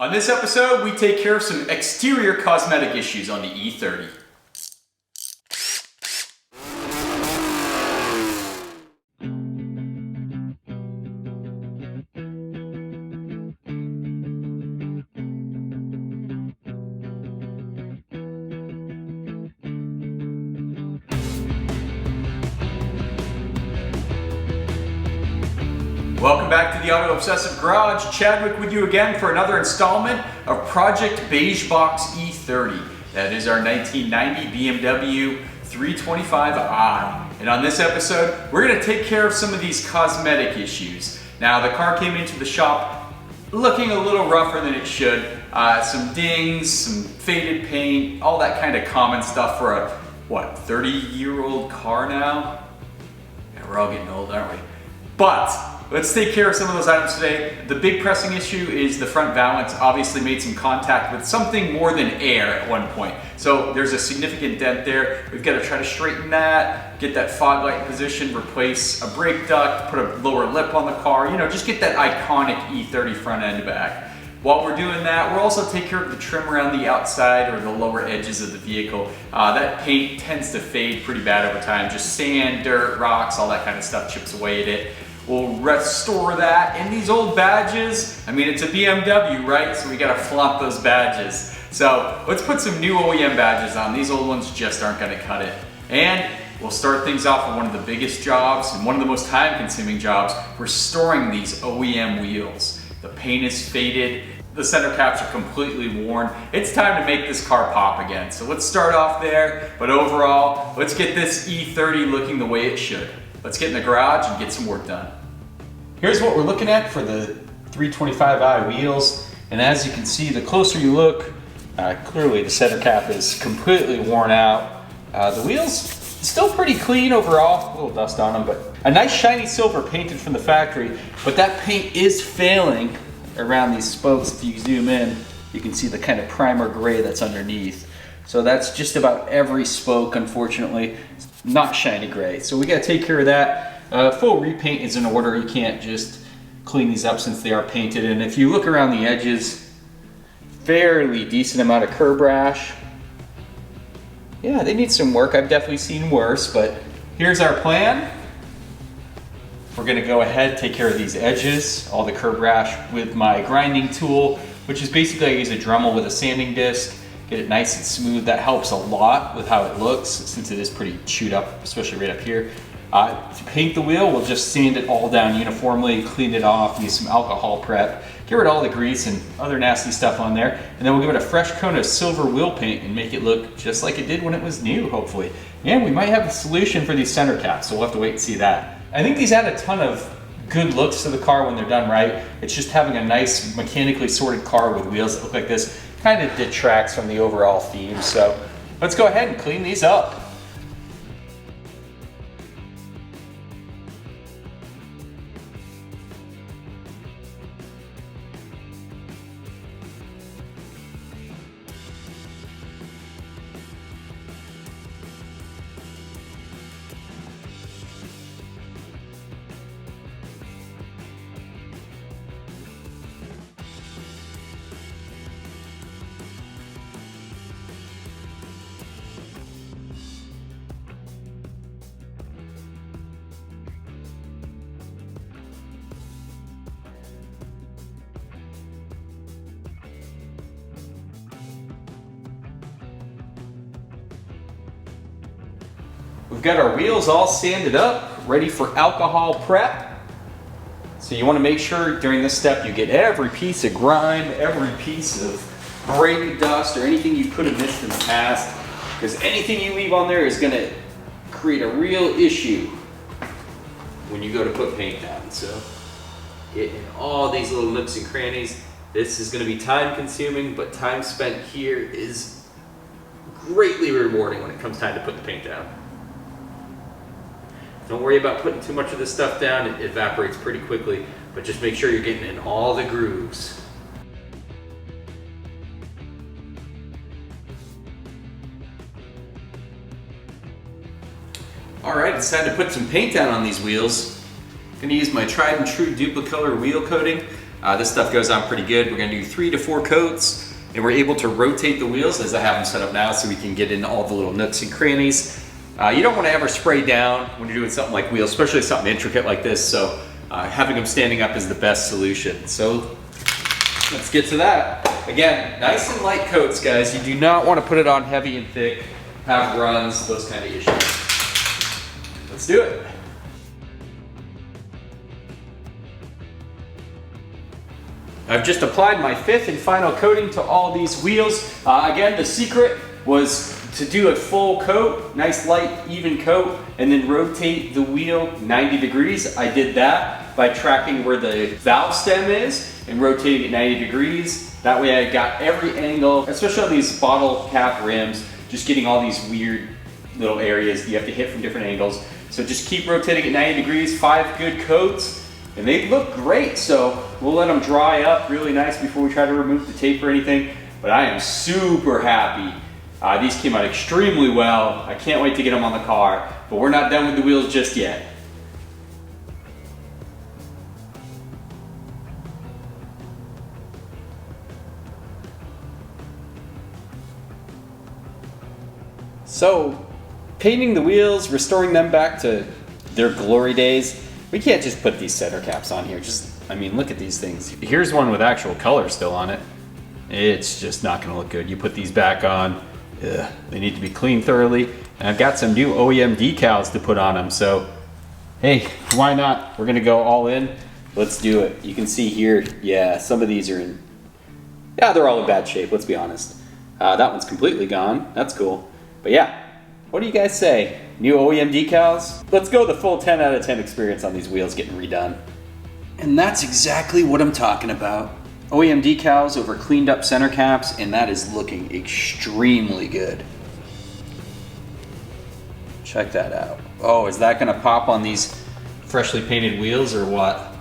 On this episode, we take care of some exterior cosmetic issues on the E30. Welcome back to the Auto Obsessive Garage. Chadwick with you again for another installment of Project Beige Box E30. That is our 1990 BMW 325i. And on this episode, we're going to take care of some of these cosmetic issues. Now, the car came into the shop looking a little rougher than it should. Some dings, some faded paint, all that kind of common stuff for a, 30-year-old car now? Yeah, we're all getting old, aren't we? But let's take care of some of those items today. The big pressing issue is the front valance obviously made some contact with something more than air at one point. So there's a significant dent there. We've got to try to straighten that, get that fog light in position, replace a brake duct, put a lower lip on the car, just get that iconic E30 front end back. While we're doing that, we'll also take care of the trim around the outside or the lower edges of the vehicle. That paint tends to fade pretty bad over time. Just sand, dirt, rocks, all that kind of stuff chips away at it. We'll restore that. And these old badges, it's a BMW, right? So we gotta flaunt those badges. So let's put some new OEM badges on. These old ones just aren't gonna cut it. And we'll start things off with one of the biggest jobs and one of the most time-consuming jobs, restoring these OEM wheels. The paint is faded, the center caps are completely worn. It's time to make this car pop again. So let's start off there, but overall, let's get this E30 looking the way it should. Let's get in the garage and get some work done. Here's what we're looking at for the 325i wheels. And as you can see, the closer you look, clearly the center cap is completely worn out. The wheels, still pretty clean overall, a little dust on them, but a nice shiny silver painted from the factory, but that paint is failing around these spokes. If you zoom in, you can see the kind of primer gray that's underneath. So that's just about every spoke, unfortunately. It's not shiny gray. So we gotta take care of that. Full repaint is in order. You can't just clean these up since they are painted. And if you look around the edges, fairly decent amount of curb rash. Yeah, they need some work. I've definitely seen worse, but here's our plan. We're gonna go ahead, take care of these edges, all the curb rash with my grinding tool, which is basically I use a Dremel with a sanding disc, get it nice and smooth. That helps a lot with how it looks since it is pretty chewed up, especially right up here. To paint the wheel, we'll just sand it all down uniformly, clean it off, use some alcohol prep, get rid of all the grease and other nasty stuff on there, and then we'll give it a fresh coat of silver wheel paint and make it look just like it did when it was new, hopefully. And we might have a solution for these center caps, so we'll have to wait and see that. I think these add a ton of good looks to the car when they're done right. It's just having a nice mechanically sorted car with wheels that look like this kind of detracts from the overall theme. So let's go ahead and clean these up. We've got our wheels all sanded up, ready for alcohol prep. So you want to make sure during this step you get every piece of grime, every piece of brake dust or anything you could have missed in the past, because anything you leave on there is going to create a real issue when you go to put paint down. So get in all these little nooks and crannies. This is going to be time consuming, but time spent here is greatly rewarding when it comes time to put the paint down. Don't worry about putting too much of this stuff down, it evaporates pretty quickly, but just make sure you're getting in all the grooves. All right, it's time to put some paint down on these wheels. I'm gonna use my tried and true Duplicolor wheel coating. This stuff goes on pretty good. We're gonna do 3 to 4 coats, and we're able to rotate the wheels as I have them set up now so we can get in all the little nooks and crannies. You don't wanna ever spray down when you're doing something like wheels, especially something intricate like this, so having them standing up is the best solution. So let's get to that. Again, nice and light coats, guys. You do not wanna put it on heavy and thick, have runs, those kind of issues. Let's do it. I've just applied my 5th and final coating to all these wheels. Again, the secret was to do a full coat, nice light, even coat, and then rotate the wheel 90 degrees. I did that by tracking where the valve stem is and rotating it 90 degrees. That way I got every angle, especially on these bottle cap rims, just getting all these weird little areas you have to hit from different angles. So just keep rotating at 90 degrees, 5 good coats, and they look great. So we'll let them dry up really nice before we try to remove the tape or anything. But I am super happy. These came out extremely well. I can't wait to get them on the car, but we're not done with the wheels just yet. So, painting the wheels, restoring them back to their glory days, we can't just put these center caps on here. I mean, look at these things. Here's one with actual color still on it. It's just not gonna look good. You put these back on, they need to be cleaned thoroughly. And I've got some new OEM decals to put on them, so hey, why not? We're gonna go all in. Let's do it. You can see here, yeah, some of these are in, yeah, they're all in bad shape, let's be honest. That one's completely gone, that's cool. But yeah, what do you guys say? New OEM decals? Let's go the full 10 out of 10 experience on these wheels getting redone. And that's exactly what I'm talking about. OEM decals over cleaned up center caps, and that is looking extremely good. Check that out. Oh, is that gonna pop on these freshly painted wheels or what?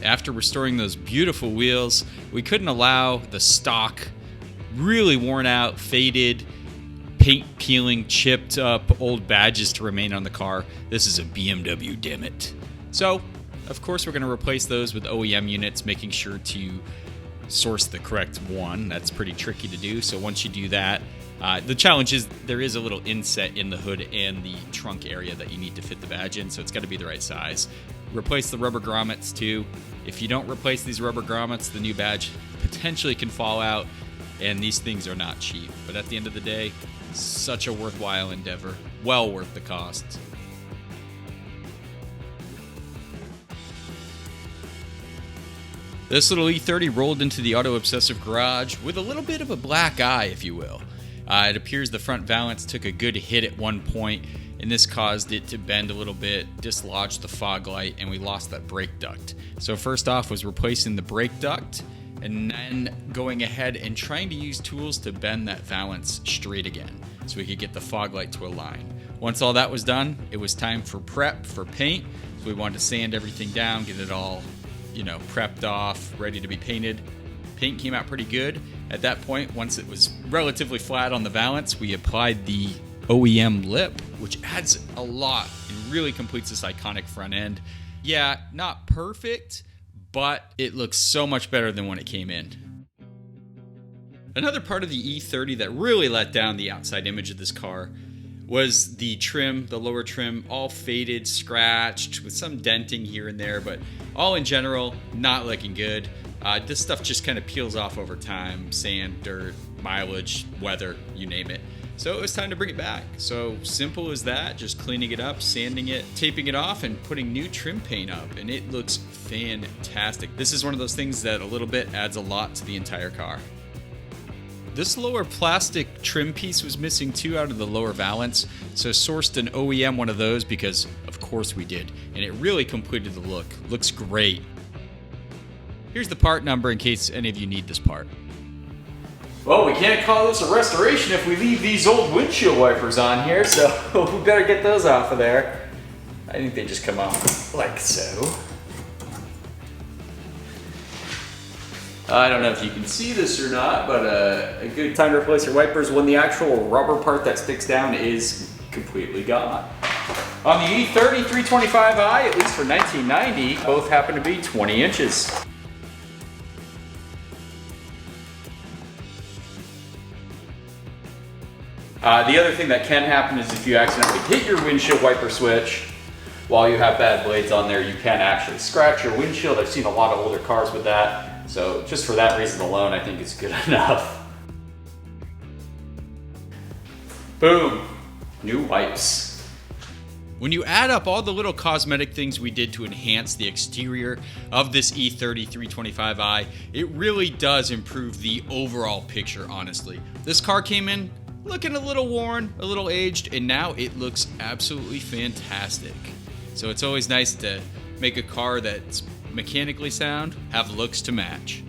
After restoring those beautiful wheels, we couldn't allow the stock, really worn out, faded, paint peeling, chipped up old badges to remain on the car. This is a BMW, damn it. So, of course, we're going to replace those with OEM units, making sure to source the correct one. That's pretty tricky to do. So once you do that, the challenge is there is a little inset in the hood and the trunk area that you need to fit the badge in, so it's got to be the right size. Replace the rubber grommets too. If you don't replace these rubber grommets, the new badge potentially can fall out, and these things are not cheap. But at the end of the day, such a worthwhile endeavor. Well worth the cost. This little E30 rolled into the Auto Obsessive garage with a little bit of a black eye, if you will. It appears the front valance took a good hit at one point, and this caused it to bend a little bit, dislodge the fog light, and we lost that brake duct. So first off was replacing the brake duct, and then going ahead and trying to use tools to bend that valance straight again, so we could get the fog light to align. Once all that was done, it was time for prep for paint. So we wanted to sand everything down, get it all, prepped off, ready to be painted. Paint came out pretty good. At that point, once it was relatively flat on the valance, we applied the OEM lip, which adds a lot and really completes this iconic front end. Yeah, not perfect, but it looks so much better than when it came in. Another part of the E30 that really let down the outside image of this car was the trim, the lower trim, all faded, scratched, with some denting here and there, but all in general, not looking good. This stuff just kind of peels off over time, sand, dirt, mileage, weather, you name it. So it was time to bring it back. So simple as that, just cleaning it up, sanding it, taping it off, and putting new trim paint up, and it looks fantastic. This is one of those things that a little bit adds a lot to the entire car. This lower plastic trim piece was missing too out of the lower valance, so sourced an OEM one of those because of course we did, and it really completed the look. Looks great. Here's the part number in case any of you need this part. Well, we can't call this a restoration if we leave these old windshield wipers on here, so we better get those off of there. I think they just come off like so. I don't know if you can see this or not, but a good time to replace your wipers when the actual rubber part that sticks down is completely gone. On the E30 325i, at least for 1990, both happen to be 20 inches. The other thing that can happen is if you accidentally hit your windshield wiper switch while you have bad blades on there, you can actually scratch your windshield. I've seen a lot of older cars with that. So just for that reason alone, I think it's good enough. Boom, new wipes. When you add up all the little cosmetic things we did to enhance the exterior of this E30 325i, it really does improve the overall picture, honestly. This car came in looking a little worn, a little aged, and now it looks absolutely fantastic. So it's always nice to make a car that's mechanically sound have looks to match.